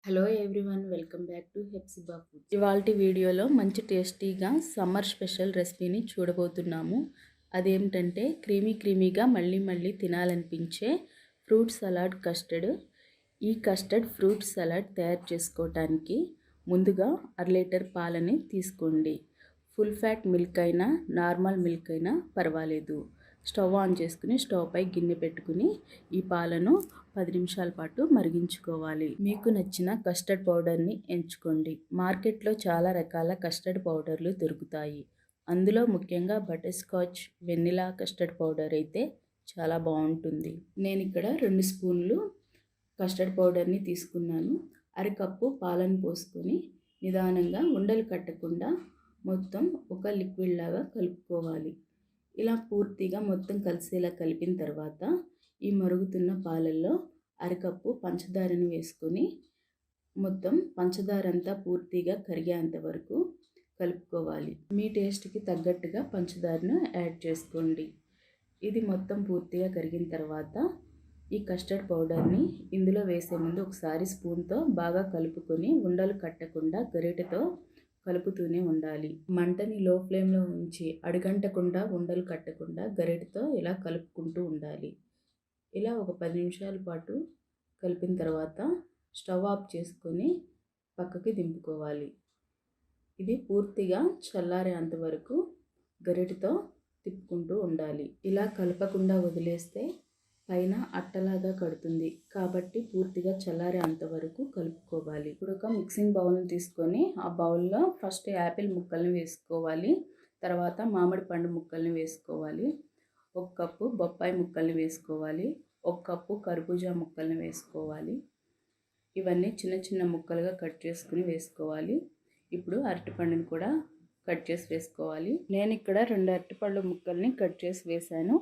Hello everyone, welcome back to Hepsiba foods. ఇవాల్టి వీడియోలో మంచి టేస్టీగా సమ్మర్ స్పెషల్ రెసిపీని చూడబోతున్నాము. అదేమిటంటే క్రీమీగా మళ్ళీ తినాలనిపించే ఫ్రూట్ సలాడ్ కస్టర్డ్. ఈ కస్టర్డ్ ఫ్రూట్ సలాడ్ తయారు చేసుకోవటానికి ముందుగా 1/2 లీటర్ పాలని తీసుకోండి. ఫుల్ ఫ్యాట్ మిల్క్ అయినా నార్మల్ మిల్క్ అయినా పర్వాలేదు. స్టవ్ ఆన్ చేసుకుని స్టవ్ పై గిన్నె పెట్టుకుని ఈ పాలను 10 నిమిషాల పాటు మరిగించుకోవాలి. మీకు నచ్చిన కస్టర్డ్ పౌడర్ని ఎంచుకోండి. మార్కెట్లో చాలా రకాల కస్టర్డ్ పౌడర్లు దొరుకుతాయి. అందులో ముఖ్యంగా butter scotch, vanilla custard powder అయితే చాలా బాగుంటుంది. నేను ఇక్కడ 2 స్పూన్లు కస్టర్డ్ పౌడర్ని తీసుకున్నాను. అరకప్పు పాలను పోసుకొని నిదానంగా ఉండలు కట్టకుండా మొత్తం ఒక లిక్విడ్ లాగా కలుపుకోవాలి. ఇలా పూర్తిగా మొత్తం కలిసేలా కలిపిన తర్వాత ఈ మరుగుతున్న పాలల్లో అరకప్పు పంచదారను వేసుకొని మొత్తం పంచదార అంతా పూర్తిగా కరిగేంత వరకు కలుపుకోవాలి. మీ టేస్ట్కి తగ్గట్టుగా పంచదారను యాడ్ చేసుకోండి. ఇది మొత్తం పూర్తిగా కరిగిన తర్వాత ఈ కస్టర్డ్ పౌడర్ని ఇందులో వేసే ముందు ఒకసారి స్పూన్తో బాగా కలుపుకొని ఉండలు కట్టకుండా గరిటెతో కలుపుతూనే ఉండాలి. మంటని లో ఫ్లేమ్లో ఉంచి అడుగంటకుండా ఉండలు కట్టకుండా గరిటెతో ఇలా కలుపుకుంటూ ఉండాలి. ఇలా ఒక 10 నిమిషాల పాటు కలిపిన తర్వాత స్టవ్ ఆఫ్ చేసుకొని పక్కకి దింపుకోవాలి. ఇది పూర్తిగా చల్లారేంత వరకు గరిటెతో తిప్పుకుంటూ ఉండాలి. ఇలా కలపకుండా వదిలేస్తే పైన అట్టలాగా కడుతుంది కాబట్టి పూర్తిగా చల్లారేంత వరకు కలుపుకోవాలి. ఇప్పుడు ఒక మిక్సింగ్ బౌల్ని తీసుకొని ఆ బౌల్లో ఫస్ట్ యాపిల్ ముక్కల్ని వేసుకోవాలి. తర్వాత మామిడి పండు ముక్కల్ని వేసుకోవాలి. 1 కప్పు బొప్పాయి ముక్కల్ని వేసుకోవాలి. 1 కప్పు కర్బూజా ముక్కల్ని వేసుకోవాలి. ఇవన్నీ చిన్న ముక్కలుగా కట్ చేసుకుని వేసుకోవాలి. ఇప్పుడు అరటిపండుని కూడా కట్ చేసి వేసుకోవాలి. నేను ఇక్కడ 2 అరటిపళ్ళు ముక్కల్ని కట్ చేసి వేసాను.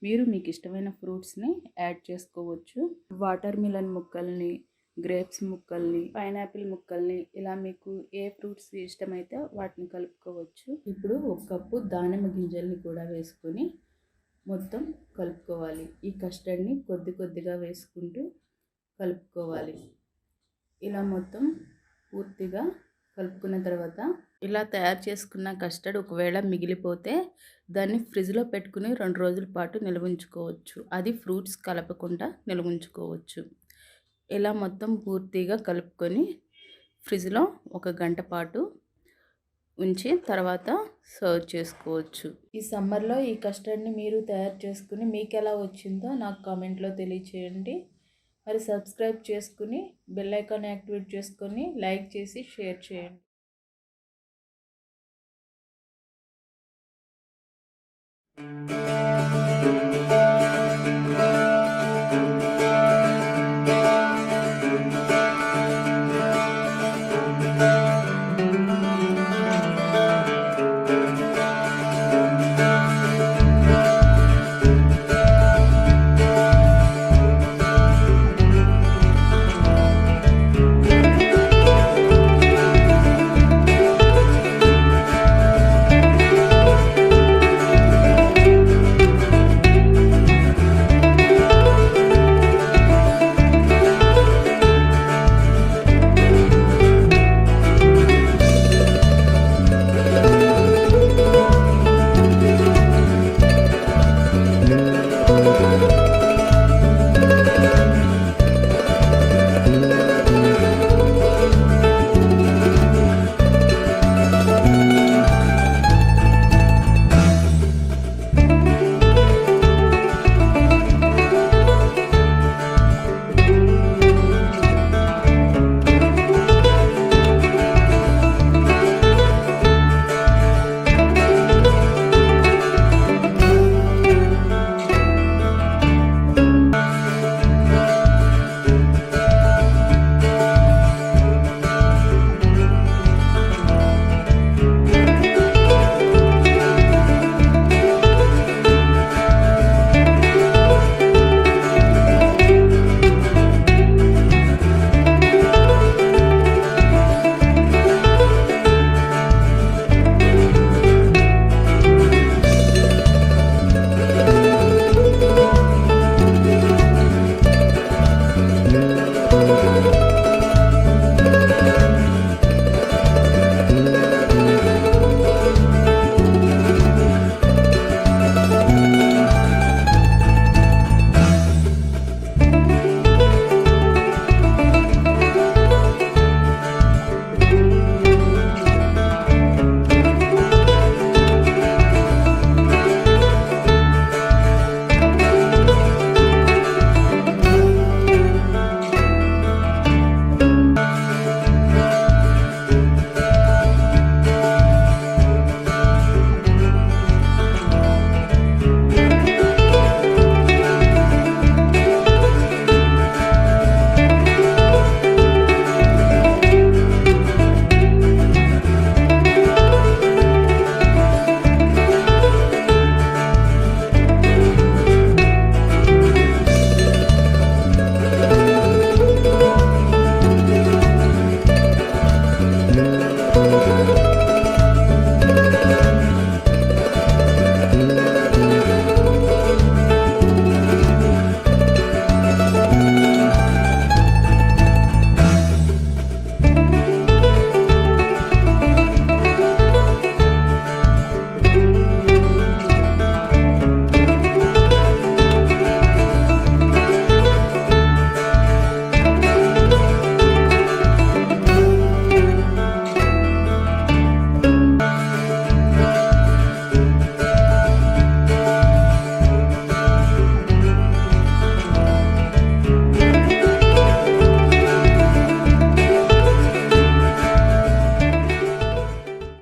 మీరు మీకు ఇష్టమైన ఫ్రూట్స్ని యాడ్ చేసుకోవచ్చు. వాటర్ మిలన్ ముక్కల్ని, గ్రేప్స్ ముక్కల్ని, పైనాపిల్ ముక్కల్ని, ఇలా మీకు ఏ ఫ్రూట్స్ ఇష్టమైతే వాటిని కలుపుకోవచ్చు. ఇప్పుడు 1 కప్పు దానిమ్మ గింజల్ని కూడా వేసుకొని మొత్తం కలుపుకోవాలి. ఈ కస్టర్డ్ని కొద్దిగా వేసుకుంటూ కలుపుకోవాలి. ఇలా మొత్తం పూర్తిగా కలుపుకున్న తర్వాత ఇలా తయారు చేసుకున్న కస్టర్డ్ ఒకవేళ మిగిలిపోతే దాన్ని ఫ్రిడ్జ్లో పెట్టుకుని 2 రోజుల పాటు నిల్వ ఉంచుకోవచ్చు. అది ఫ్రూట్స్ కలపకుండా నిల్వ ఉంచుకోవచ్చు. ఇలా మొత్తం పూర్తిగా కలుపుకొని ఫ్రిడ్జ్లో 1 గంట పాటు ఉంచి తర్వాత సర్వ్ చేసుకోవచ్చు. ఈ సమ్మర్లో ఈ కస్టర్డ్ని మీరు తయారు చేసుకుని మీకు ఎలా వచ్చిందో నాకు కామెంట్లో తెలియచేయండి. మరి సబ్స్క్రైబ్ చేసుకుని బెల్ ఐకాన్ యాక్టివేట్ చేసుకొని లైక్ చేసి షేర్ చేయండి.